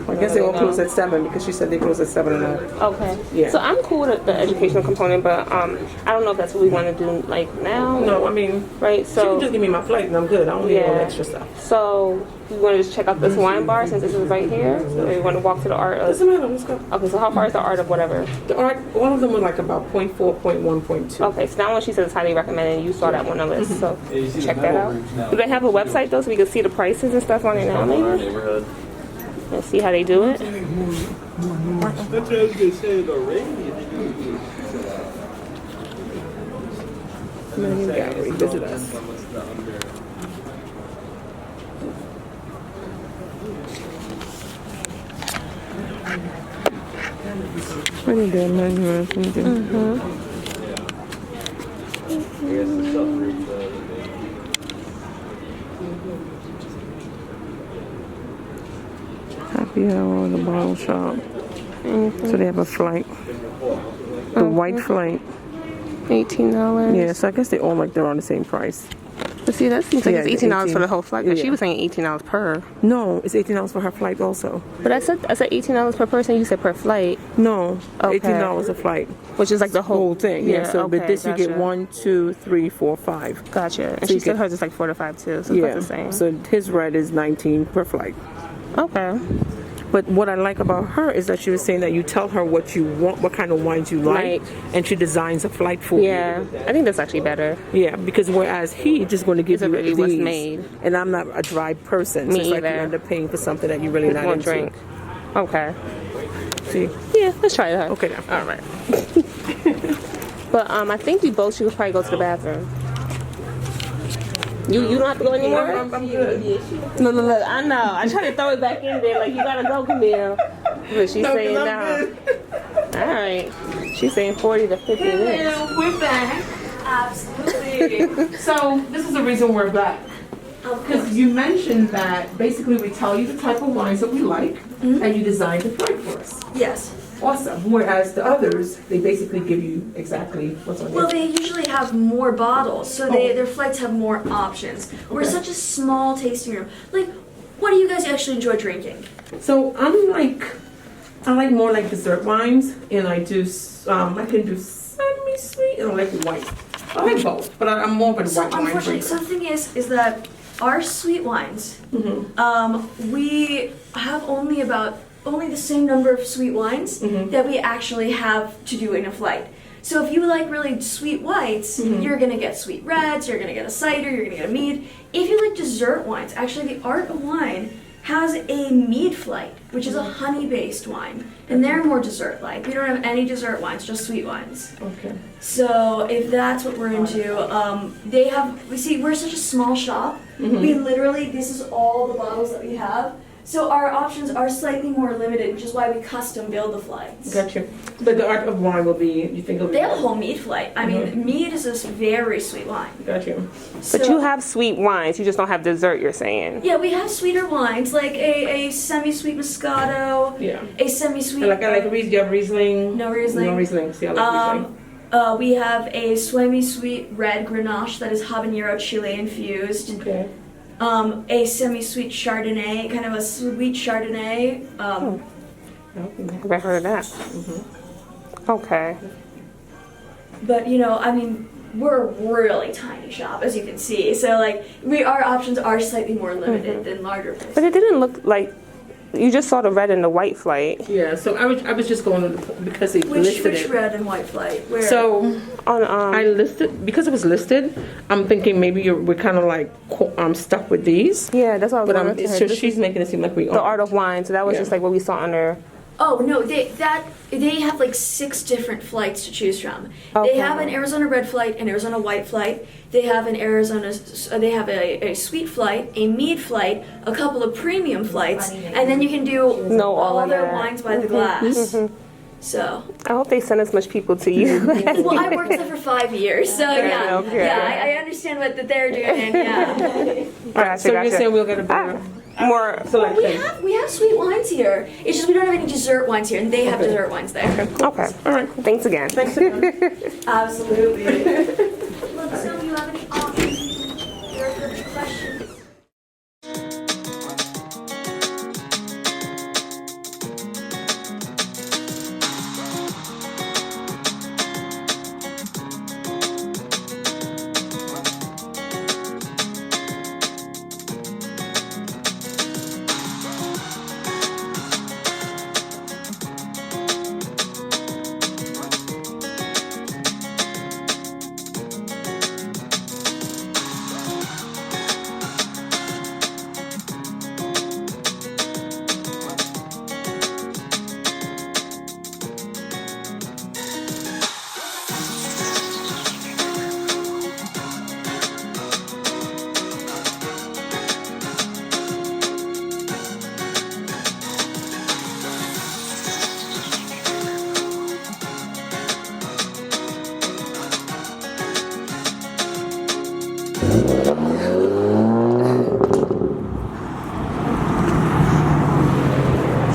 Speaker 5: I guess they all close at 7 because she said they close at 7 and 9.
Speaker 2: Okay.
Speaker 5: Yeah.
Speaker 2: So I'm cool with the educational component, but I don't know if that's what we want to do like now.
Speaker 5: No, I mean,
Speaker 2: Right.
Speaker 5: she
Speaker 2: So
Speaker 5: can just give me my flight and I'm good. I don't need all
Speaker 2: Yeah.
Speaker 5: the extra stuff.
Speaker 2: So we want to just check out this wine bar since this is right here. So we want to walk to the art of.
Speaker 5: Doesn't matter. Let's go.
Speaker 2: Okay. So how far is the art of whatever?
Speaker 5: The art. One of them was like about 0.4, 0.1, 0.2.
Speaker 2: Okay. So that one she says is highly recommended. And you saw that one on the list. So check that out. Do they have a website though, so we can see the prices and stuff on it now, maybe? And see how they do it.
Speaker 6: That's what I was gonna say about rain.
Speaker 5: Maybe we gotta revisit us. What are you doing, man? Happy Hour, the bottle shop. So they have a flight. The white flight.
Speaker 2: $18.
Speaker 5: Yeah, so I guess they all like they're on the same price.
Speaker 2: But see, that seems like
Speaker 5: Yeah,
Speaker 2: it's $18 for the
Speaker 5: 18.
Speaker 2: whole flight. But she
Speaker 5: Yeah.
Speaker 2: was saying $18 per.
Speaker 5: No, it's $18 for her flight also.
Speaker 2: But I said $18 per person. You said per flight,
Speaker 5: No,
Speaker 2: Okay.
Speaker 5: $18 a flight.
Speaker 2: which is like the whole,
Speaker 5: Whole thing. Yeah. So,
Speaker 2: okay,
Speaker 5: but this you get
Speaker 2: gotcha.
Speaker 5: 1, 2, 3, 4, 5.
Speaker 2: Gotcha. And
Speaker 5: So
Speaker 2: she
Speaker 5: you
Speaker 2: said
Speaker 5: get-
Speaker 2: hers is like 4 to 5 too. So it's
Speaker 5: Yeah.
Speaker 2: about the same.
Speaker 5: So his rate is 19 per flight.
Speaker 2: Okay.
Speaker 5: But what I like about her is that she was saying that you tell her what you want, what kind of wines you like, and she designs a flight for
Speaker 2: Yeah, I think that's actually better.
Speaker 5: you. Yeah, because whereas he just going to give
Speaker 2: It's
Speaker 5: you
Speaker 2: already what's
Speaker 5: these,
Speaker 2: made.
Speaker 5: and I'm not a dry person, so
Speaker 2: Me
Speaker 5: it's like you
Speaker 2: either.
Speaker 5: end up paying for something that you really not
Speaker 2: One
Speaker 5: into.
Speaker 2: drink. Okay.
Speaker 5: See?
Speaker 2: Yeah, let's try that.
Speaker 5: Okay then.
Speaker 2: All right. But I think we both should probably go to the bathroom. You don't have to go anymore?
Speaker 5: I'm good.
Speaker 2: Look, I know. I try to throw it back in there like you gotta go, Camille. But she's
Speaker 5: No, 'cause
Speaker 2: saying
Speaker 5: I'm
Speaker 2: no. All right. She's saying 40 to 50 minutes.
Speaker 10: We're back. Absolutely.
Speaker 5: So this is the reason we're back. Because you mentioned that basically we tell you the type of wines that we like, and you design the flight for us.
Speaker 10: Yes.
Speaker 5: Awesome. Whereas the others, they basically give you exactly what's on
Speaker 10: Well,
Speaker 5: it.
Speaker 10: they usually have more bottles, so their flights have more options. We're such a small tasting room. Like, what do you guys actually enjoy drinking?
Speaker 5: So I like more like dessert wines, and I do I can do semi-sweet, and I like white. I like both, but I'm more of a
Speaker 10: So
Speaker 5: white wine
Speaker 10: unfortunately,
Speaker 5: drinker.
Speaker 10: so the thing is that our sweet wines, we have only the same number of sweet wines that we actually have to do in a flight. So if you like really sweet whites, you're gonna get sweet reds, you're gonna get a cider, you're gonna get a mead. If you like dessert wines, actually the Art of Wine has a mead flight, which is a honey-based wine, and they're more dessert-like. We don't have any dessert wines, just sweet wines.
Speaker 5: Okay.
Speaker 10: So if that's what we're into, we're such a small shop. We literally, this is all the bottles that we have. So our options are slightly more limited, which is why we custom build the flights.
Speaker 5: Gotcha. But the Art of Wine will be, you think it'll be?
Speaker 10: They have a whole mead flight. I mean, mead is a very sweet wine.
Speaker 5: Gotcha.
Speaker 2: But you have sweet wines, you just don't have dessert, you're saying.
Speaker 10: Yeah, we have sweeter wines, like a semi-sweet Moscato,
Speaker 5: Yeah.
Speaker 10: a semi-sweet...
Speaker 5: I like you have Riesling.
Speaker 10: No Riesling.
Speaker 5: No Riesling. See, I like Riesling.
Speaker 10: We have a semi-sweet red Grenache that is habanero chile infused.
Speaker 5: Okay.
Speaker 10: A semi-sweet Chardonnay, kind of a sweet Chardonnay.
Speaker 2: Never heard of that. Okay.
Speaker 10: But you know, I mean, we're a really tiny shop, as you can see. So like, our options are slightly more limited than larger places.
Speaker 2: But it didn't look like you just saw the red and the white flight.
Speaker 5: Yeah, so I was just going on because it listed
Speaker 10: Which
Speaker 5: it.
Speaker 10: red and white flight? Where?
Speaker 5: So
Speaker 2: On
Speaker 5: I listed because it was listed. I'm thinking maybe we're kind of like stuck with these.
Speaker 2: yeah, that's what I was
Speaker 5: But
Speaker 2: wondering.
Speaker 5: so she's making it seem like we
Speaker 2: The Art of Wine. So that was
Speaker 5: Yeah.
Speaker 2: just like what we saw under.
Speaker 10: Oh no, they have like 6 different flights to choose from.
Speaker 2: Okay.
Speaker 10: They have an Arizona red flight, an Arizona white flight. They have an Arizona. They have a sweet flight, a mead flight, a couple of premium flights, and then you can do
Speaker 2: No, all
Speaker 10: all
Speaker 2: of
Speaker 10: their
Speaker 2: that.
Speaker 10: wines by the glass. So,
Speaker 2: I hope they send as much people to you.
Speaker 10: well, I worked there for 5 years, so yeah,
Speaker 2: Okay.
Speaker 10: yeah, I understand what that they're doing. Yeah.
Speaker 2: Gotcha,
Speaker 5: So you're
Speaker 2: gotcha.
Speaker 5: saying we'll get a better
Speaker 2: More.
Speaker 5: selection?
Speaker 10: We have sweet wines here. It's just we don't have any dessert wines here, and they have dessert wines there.
Speaker 2: Okay. All right. Thanks again.
Speaker 10: Absolutely. Let us know if you have any options or questions.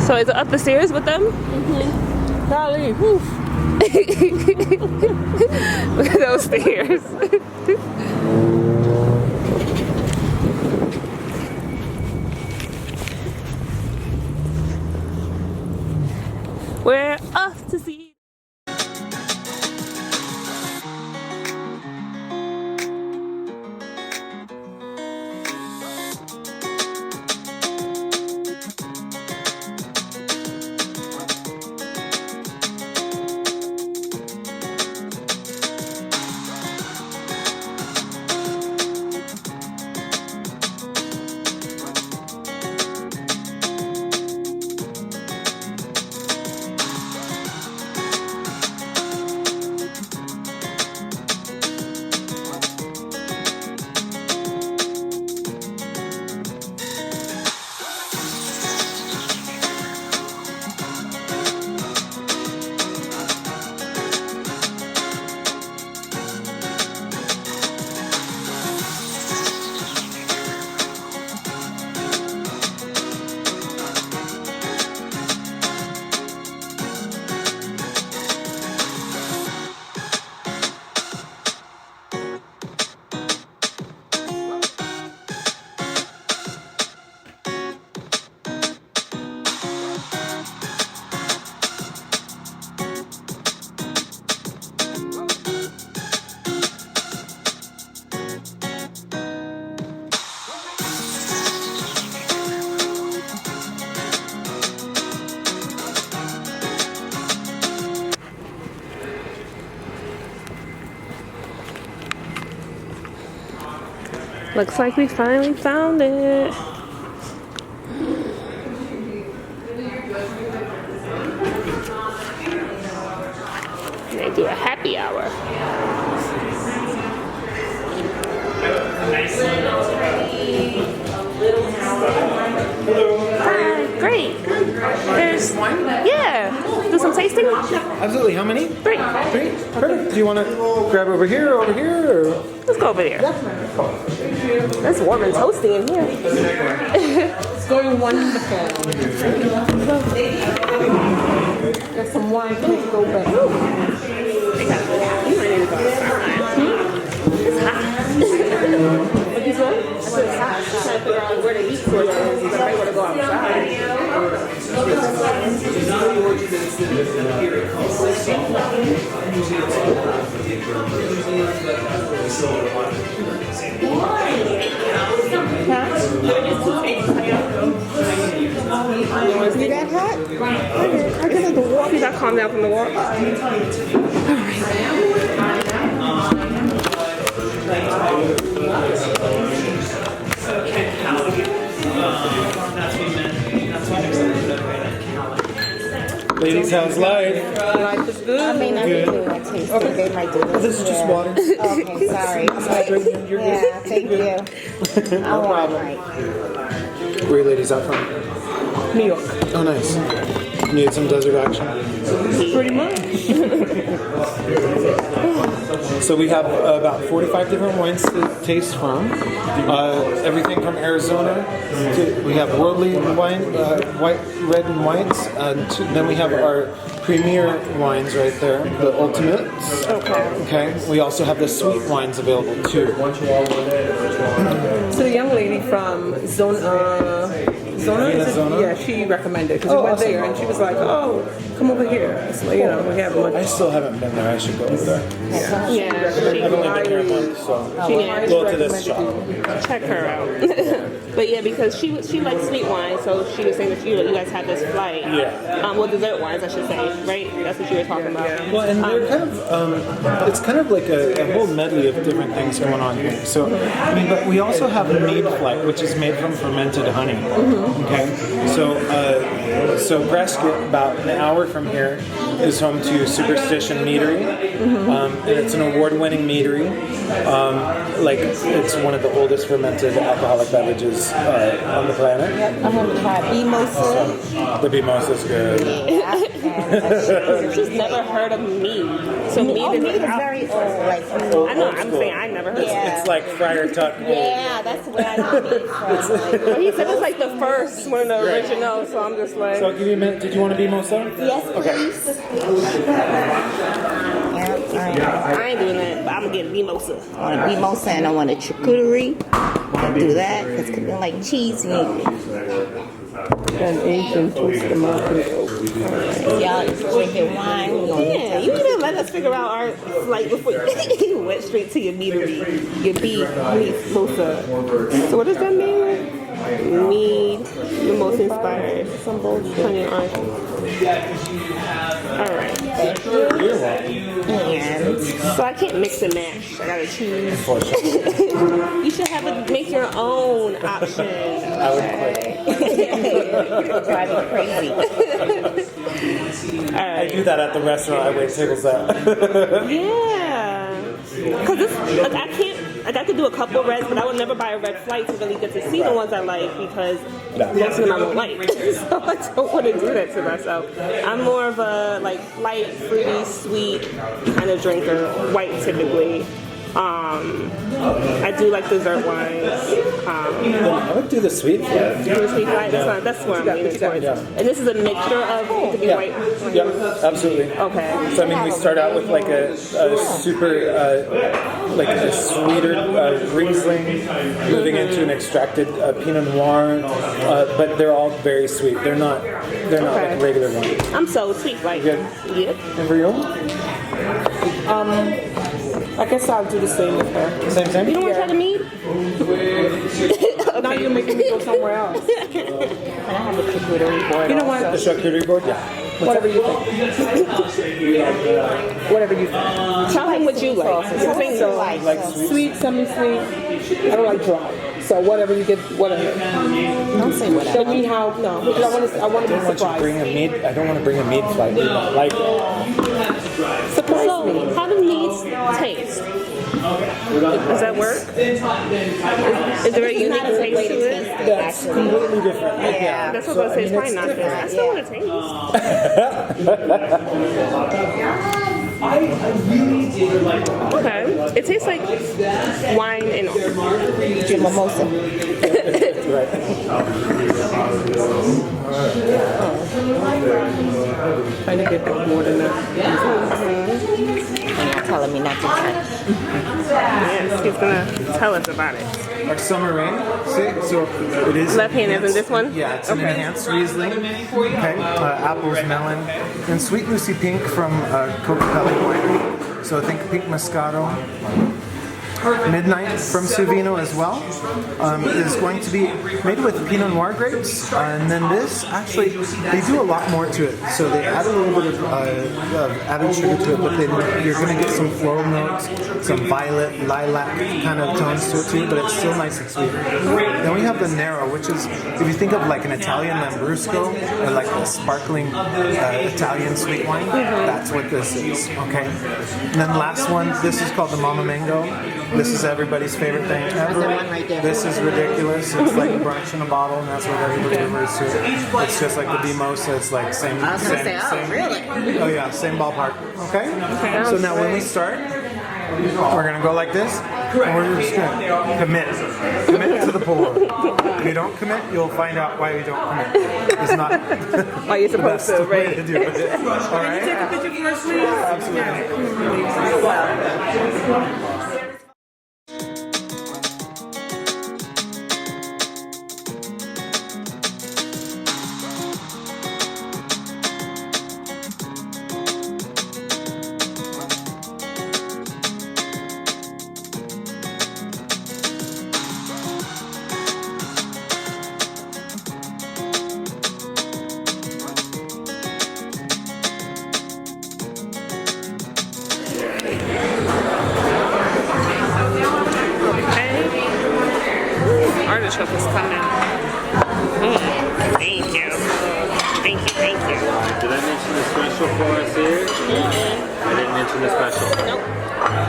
Speaker 2: So is it up the stairs with them?
Speaker 5: Golly, whew.
Speaker 2: Look at those stairs. We're off to see. Looks like we finally found it. They do a happy hour. Hi, great. There's, yeah. Do some tasting?
Speaker 11: Absolutely. How many?
Speaker 2: 3.
Speaker 11: 3? Perfect. Do you want to grab over here or over here? Or?
Speaker 2: Let's go over there. It's warm and toasty in here.
Speaker 5: It's going wonderful. Got some wine to go back.
Speaker 2: You might need to go outside. It's hot. What you said? It's hot. I'm trying to figure out where to eat for you. I might want to go outside.
Speaker 1: You that hot?
Speaker 2: I get like the walk. You got calm down from the walk.
Speaker 11: Ladies, how's life?
Speaker 5: Life is good.
Speaker 1: I may not be doing a tasting. They might do this.
Speaker 11: This is just water.
Speaker 1: Okay, sorry.
Speaker 11: You're good.
Speaker 1: Yeah, thank you.
Speaker 11: No problem. Where are you ladies out from?
Speaker 5: New York.
Speaker 11: Oh, nice. Need some desert action?
Speaker 5: Pretty much.
Speaker 11: So we have about 45 different wines to taste from. Everything from Arizona. We have worldly wine, white, red, and whites. Then we have our premier wines right there, the ultimates. Okay. We also have the sweet wines available too.
Speaker 5: So the young lady from Zona, is it?
Speaker 11: Zona?
Speaker 5: Yeah, she recommended because we went there and she was like, "Oh, come over here." So we have
Speaker 11: I
Speaker 5: lunch.
Speaker 11: still haven't been there. I should go over there.
Speaker 2: Yeah,
Speaker 11: I've only been here a month, so go to this shop.
Speaker 2: check her out. But yeah, because she likes sweet wine, so she was saying that you guys had this flight.
Speaker 11: Yeah.
Speaker 2: Well, dessert wines, I should say, right? That's what you were talking about.
Speaker 11: Well, and they're kind of, it's kind of like a whole medley of different things going on here. So, I mean, but we also have the mead flight, which is made from fermented honey. Okay, so Prescott, about an hour from here, is home to Superstition Meadery, and it's an award-winning meadery. It's one of the oldest fermented alcoholic beverages on the planet.
Speaker 1: I'm going to try mimosa.
Speaker 11: The mimosa's good.
Speaker 2: She's never heard of mead. So mead is
Speaker 1: very old. Like,
Speaker 2: I know. I'm saying I never heard of it.
Speaker 1: yeah.
Speaker 11: It's like Friar Tuck.
Speaker 1: Yeah, that's where I know mead from.
Speaker 2: But he said it's like the first, one of the original. So I'm just like,
Speaker 11: So I'll give you a minute. Did you want a mimosa?
Speaker 1: Yes, please.
Speaker 2: I ain't doing that, but I'm gonna get mimosa.
Speaker 1: I want a mimosa and I want a charcuterie. I'll do that because it's like cheese meat.
Speaker 5: And Asian toast the mountain oak.
Speaker 1: Y'all drinking wine. We're gonna
Speaker 2: Yeah, you need to let us figure out our flight before you went straight to your meadery, your mimosa. So what does that mean? Mead, mimosa inspired, some bold honey and orange. All right.
Speaker 1: And
Speaker 2: So I can't mix and match. I gotta choose. You should have a make your own option.
Speaker 11: I would quit.
Speaker 1: drive me crazy.
Speaker 2: All
Speaker 11: I
Speaker 2: right.
Speaker 11: do that at the restaurant I wait tables at.
Speaker 2: Yeah. Cause this, like, I can't. Like I could do a couple reds, but I would never buy a red flight to really get to see the ones I like because most of them I won't like. So I don't want to do that to myself. I'm more of a like light, fruity, sweet kind of drinker, white typically. I do like dessert wines.
Speaker 11: I would do the sweet flag.
Speaker 2: Do the sweet wine. That's what I'm leaning towards. And this is a mixture of it could be white.
Speaker 11: Yep, absolutely.
Speaker 2: Okay.
Speaker 11: So I mean, we start out with like a super, like a sweeter Riesling, moving into an extracted Pinot Noir, but they're all very sweet. They're not like regular wines.
Speaker 2: I'm so sweet like.
Speaker 11: Good.
Speaker 2: Yep.
Speaker 11: And for you?
Speaker 5: I guess I'll do the same with her.
Speaker 11: Same.
Speaker 2: You don't want to try the mead?
Speaker 5: Now you're making me go somewhere else.
Speaker 1: And I have a charcuterie board.
Speaker 5: You know what?
Speaker 11: The charcuterie board? Yeah.
Speaker 5: Whatever you think. Whatever you think.
Speaker 2: Tell him what you like.
Speaker 5: So,
Speaker 11: Like
Speaker 5: sweet, semi-sweet. I don't like dry. So whatever you get, whatever.
Speaker 1: Don't say whatever.
Speaker 5: Show me how. No, because I want to be
Speaker 11: I don't want to bring
Speaker 5: surprised.
Speaker 11: a mead. I don't want to bring a mead flight. We don't like it.
Speaker 5: Surprise
Speaker 2: So,
Speaker 5: me.
Speaker 2: how do meads taste? Does that work? Is there a unique taste to it?
Speaker 11: That's completely different.
Speaker 1: Yeah.
Speaker 2: That's what I was going to say. It's probably not good. I still want to taste. Okay. It tastes like wine and
Speaker 1: Mimosa.
Speaker 11: Right.
Speaker 5: Trying to get more than that.
Speaker 1: And you're telling me not to touch.
Speaker 2: Yes, he's gonna tell us about it.
Speaker 11: Our summer rain. See, so it is
Speaker 2: Left hand is in this one?
Speaker 11: Yeah, it's an enhanced Riesling. Okay, apples, melon, and Sweet Lucy Pink from Cocapelli Winery. So I think Pink Moscato. Midnight from Suvino as well is going to be made with Pinot Noir grapes, and then this actually they do a lot more to it. So they add a little bit of added sugar to it, but then you're going to get some floral notes, some violet, lilac kind of tones to it too. But it's still nice and sweet. Then we have the Nero, which is if you think of like an Italian Lambrusco or like a sparkling Italian sweet wine, that's what this is. Okay. And then the last one, this is called the Mama Mango. This is everybody's favorite thing ever. This is ridiculous. It's like brunch in a bottle, and that's what everybody refers to. It's just like the Mimosa. It's like same.
Speaker 1: Really?
Speaker 11: Oh yeah, same ballpark. Okay. So now when we start, we're gonna go like this, and we're just gonna commit to the pour. If you don't commit, you'll find out why we don't commit. It's not
Speaker 2: Why you're supposed to,
Speaker 11: way
Speaker 2: right?
Speaker 11: to do it. All right.
Speaker 5: Take a picture first, please.
Speaker 11: Absolutely.
Speaker 2: Artichoke is coming. Thank you. Thank you, thank you.
Speaker 8: Did I mention the special for us here? I didn't mention the special.
Speaker 2: Nope.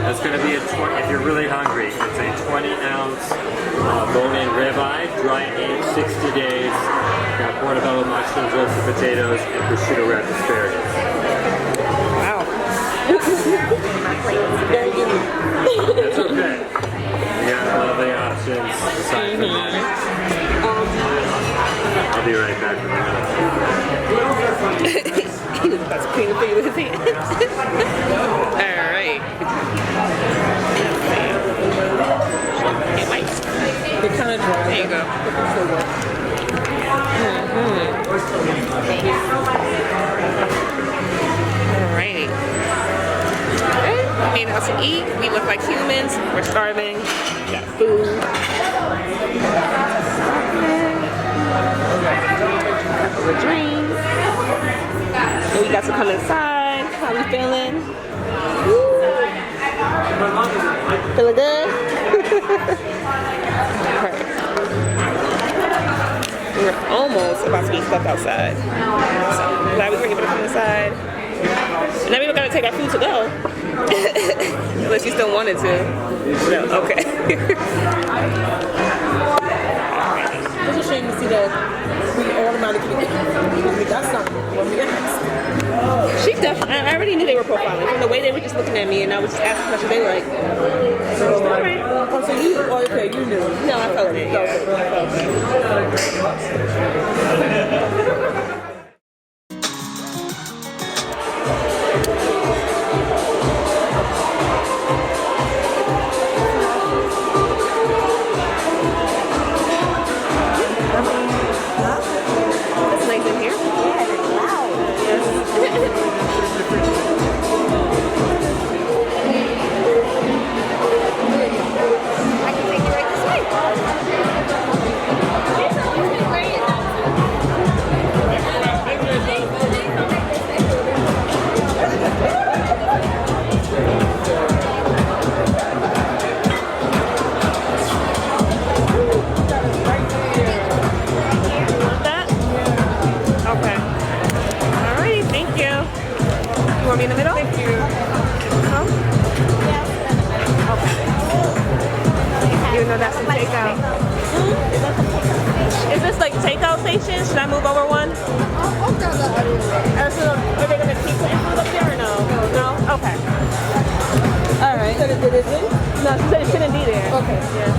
Speaker 8: That's going to be a 20, if you're really hungry, it's a 20-ounce bone-in ribeye, dry aged 60 days. Got portobello mushrooms, roasted potatoes, and prosciutto wrapped asparagus.
Speaker 2: Wow.
Speaker 8: That's okay. We got all the options aside from that. I'll be right back with
Speaker 2: He was about to clean the thing with his hands. Alright. It might.
Speaker 5: They kind of dry.
Speaker 2: There you go. Alrighty. We made out to eat. We look like humans. We're starving. We got food. Couple of drinks. And we got to come inside. How we feeling? Woo. Feeling good? Perfect. We're almost about to be stuck outside. So glad we were able to come inside. And then we were gonna take our food to go. Unless you still wanted to. No, okay.
Speaker 5: It's a shame to see that we automatically that's not what we asked.
Speaker 2: She definitely, I already knew they were profiling. From the way they were just looking at me and I was just asking questions, they were like, alright.
Speaker 5: Oh, so you, okay, you knew.
Speaker 2: No, I felt it, yeah. It's nice in here.
Speaker 4: I can take you right this way.
Speaker 2: You want that? Okay. Alrighty, thank you. You want me in the middle? Thank you. No? Okay. You know that's some takeout. Is this like takeout station? Should I move over one? So are they gonna keep putting food up there or no? No? Okay. Alright.
Speaker 5: Did it in?
Speaker 2: No, she said it shouldn't be there.
Speaker 5: Okay.
Speaker 2: Yeah.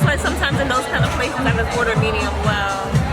Speaker 2: like sometimes in those kind of places I just order medium well.